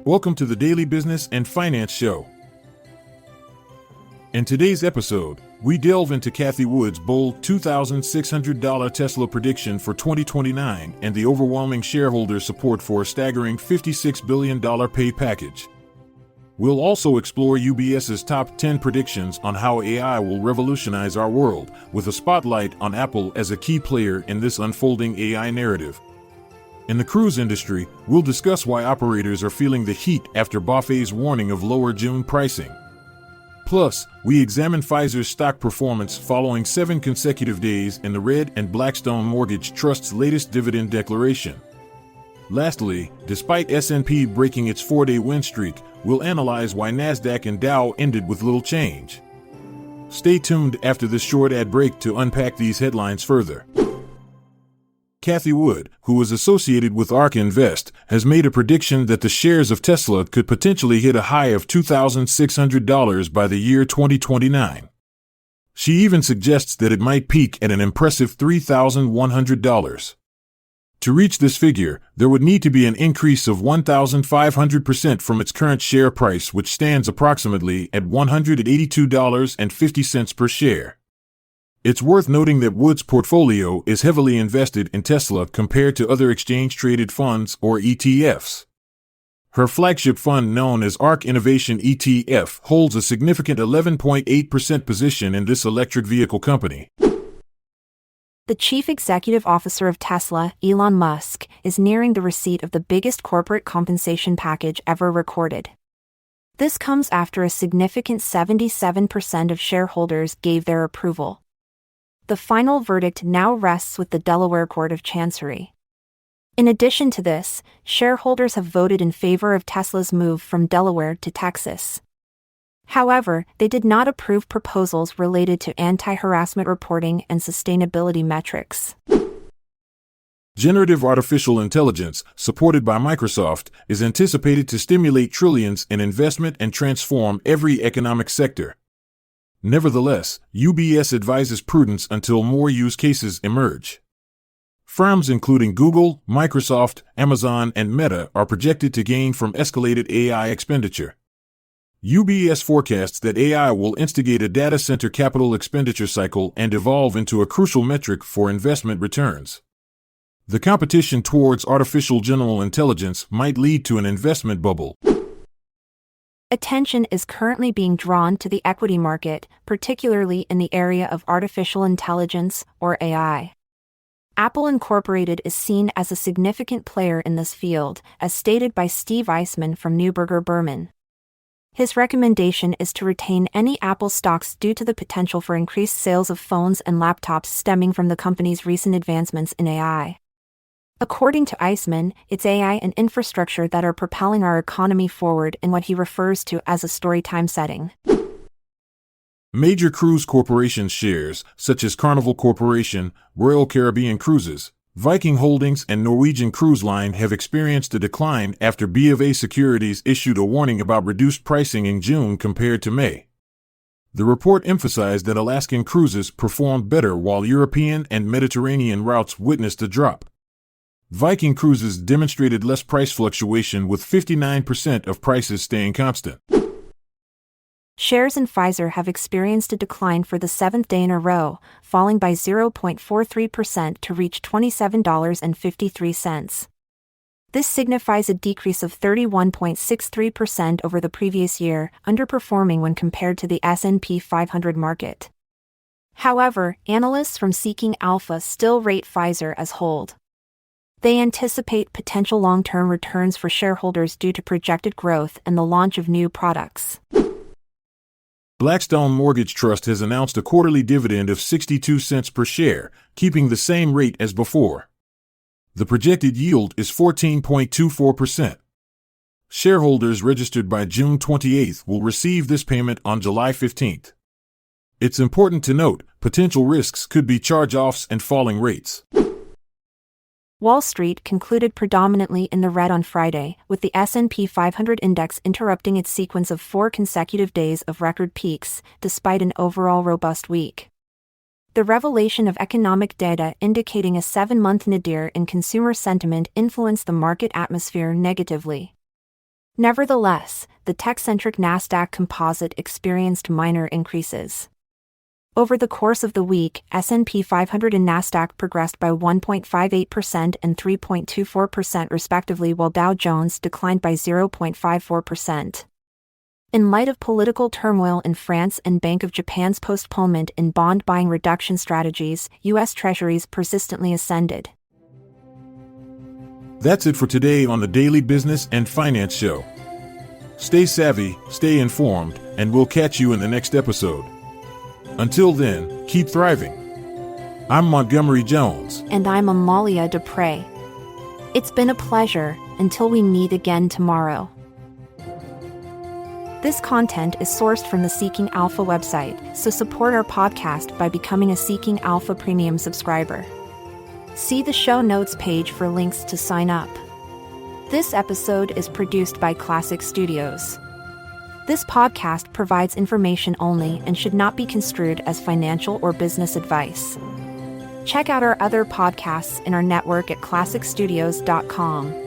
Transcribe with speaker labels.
Speaker 1: Welcome to the Daily Business and Finance Show. In today's episode, we delve into Cathie Wood's bold $2,600 Tesla prediction for 2029 and the overwhelming shareholder support for a staggering $56 billion pay package. We'll also explore UBS's top 10 predictions on how AI will revolutionize our world, with a spotlight on Apple as a key player in this unfolding AI narrative. In the cruise industry, we'll discuss why operators are feeling the heat after Buffett's warning of lower June pricing. Plus, we examine Pfizer's stock performance following 7 consecutive days in the red and Blackstone Mortgage Trust's latest dividend declaration. Lastly, despite S&P breaking its 4-day win streak, we'll analyze why Nasdaq and Dow ended with little change. Stay tuned after this short ad break to unpack these headlines further. Cathie Wood, who is associated with ARK Invest, has made a prediction that the shares of Tesla could potentially hit a high of $2,600 by the year 2029. She even suggests that it might peak at an impressive $3,100. To reach this figure, there would need to be an increase of 1,500% from its current share price, which stands approximately at $182.50 per share. It's worth noting that Wood's portfolio is heavily invested in Tesla compared to other exchange-traded funds or ETFs. Her flagship fund, known as ARK Innovation ETF, holds a significant 11.8% position in this electric vehicle company.
Speaker 2: The chief executive officer of Tesla, Elon Musk, is nearing the receipt of the biggest corporate compensation package ever recorded. This comes after a significant 77% of shareholders gave their approval. The final verdict now rests with the Delaware Court of Chancery. In addition to this, shareholders have voted in favor of Tesla's move from Delaware to Texas. However, they did not approve proposals related to anti-harassment reporting and sustainability metrics.
Speaker 1: Generative artificial intelligence, supported by Microsoft, is anticipated to stimulate trillions in investment and transform every economic sector. Nevertheless, UBS advises prudence until more use cases emerge. Firms including Google, Microsoft, Amazon, and Meta are projected to gain from escalated AI expenditure. UBS forecasts that AI will instigate a data center capital expenditure cycle and evolve into a crucial metric for investment returns. The competition towards artificial general intelligence might lead to an investment bubble.
Speaker 2: Attention is currently being drawn to the equity market, particularly in the area of artificial intelligence, or AI. Apple Incorporated is seen as a significant player in this field, as stated by Steve Eisman from Neuberger Berman. His recommendation is to retain any Apple stocks due to the potential for increased sales of phones and laptops stemming from the company's recent advancements in AI. According to Eisman, it's AI and infrastructure that are propelling our economy forward in what he refers to as a storytime setting.
Speaker 1: Major cruise corporations' shares, such as Carnival Corporation, Royal Caribbean Cruises, Viking Holdings, and Norwegian Cruise Line, have experienced a decline after BofA Securities issued a warning about reduced pricing in June compared to May. The report emphasized that Alaskan cruises performed better while European and Mediterranean routes witnessed a drop. Viking Cruises demonstrated less price fluctuation, with 59% of prices staying constant.
Speaker 2: Shares in Pfizer have experienced a decline for the 7th day in a row, falling by 0.43% to reach $27.53. This signifies a decrease of 31.63% over the previous year, underperforming when compared to the S&P 500 market. However, analysts from Seeking Alpha still rate Pfizer as hold. They anticipate potential long-term returns for shareholders due to projected growth and the launch of new products.
Speaker 1: Blackstone Mortgage Trust has announced a quarterly dividend of 62 cents per share, keeping the same rate as before. The projected yield is 14.24%. Shareholders registered by June 28 will receive this payment on July 15. It's important to note, potential risks could be charge-offs and falling rates.
Speaker 2: Wall Street concluded predominantly in the red on Friday, with the S&P 500 index interrupting its sequence of 4 consecutive days of record peaks, despite an overall robust week. The revelation of economic data indicating a 7-month nadir in consumer sentiment influenced the market atmosphere negatively. Nevertheless, the tech-centric Nasdaq Composite experienced minor increases. Over the course of the week, S&P 500 and Nasdaq progressed by 1.58% and 3.24% respectively, while Dow Jones declined by 0.54%. In light of political turmoil in France and Bank of Japan's postponement in bond buying reduction strategies, U.S. Treasuries persistently ascended.
Speaker 1: That's it for today on the Daily Business and Finance Show. Stay savvy, stay informed, and we'll catch you in the next episode. Until then, keep thriving. I'm Montgomery Jones.
Speaker 2: And I'm Amalia Dupre. It's been a pleasure, until we meet again tomorrow. This content is sourced from the Seeking Alpha website, so support our podcast by becoming a Seeking Alpha Premium subscriber. See the show notes page for links to sign up. This episode is produced by Classic Studios. This podcast provides information only and should not be construed as financial or business advice. Check out our other podcasts in our network at classicstudios.com.